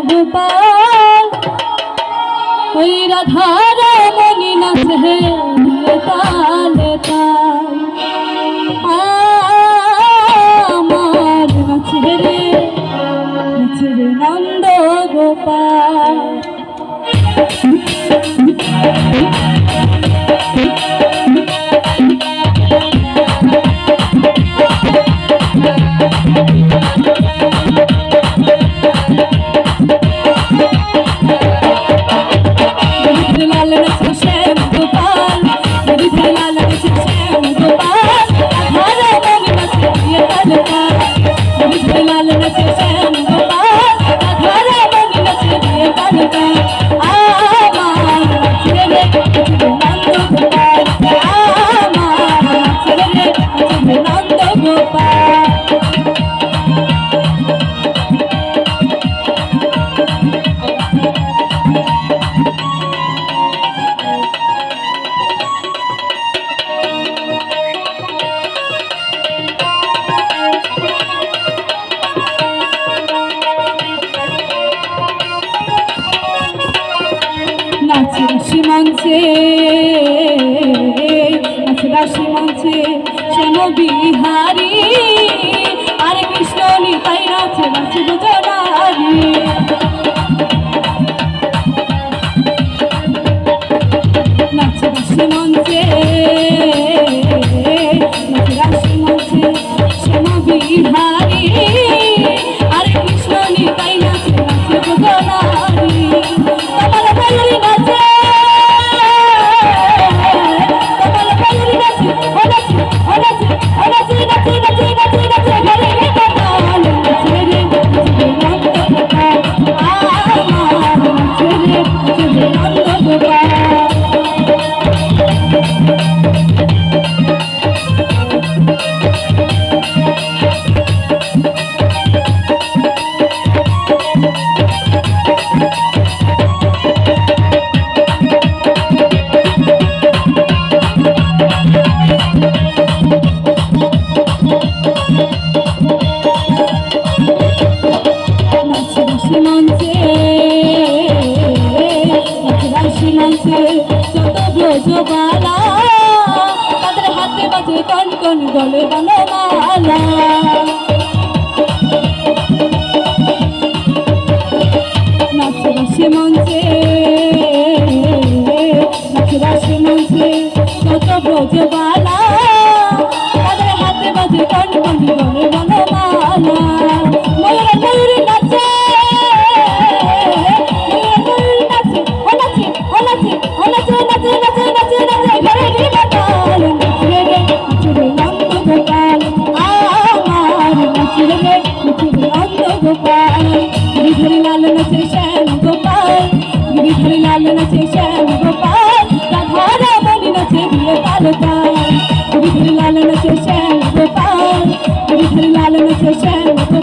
গোপাল ওই রাধারা মনি নাচে তালে তাল আমার নাচে রে নন্দ গোপাল রাশি মঞ্চে শ্যাম বিহারী আর কৃষ্ণ নিতাই নাচে নাচে দুজনারি নাচে রাশি মঞ্চে শ্যাম বিহারী আর কৃষ্ণ নিতাই নাচে নাচে দুজনারি ব্রজবালা তাদের হাতে বাজে কন কন গলে বনমালা নাচে রাশি মঞ্চে যত ব্রজবালা তাদের হাতে বাজে কন কন গলে বনমালা ময়ূর ময়ূর নাচে लाल नचे श्याम गोपाल, लाल नचे श्याम गोपाल।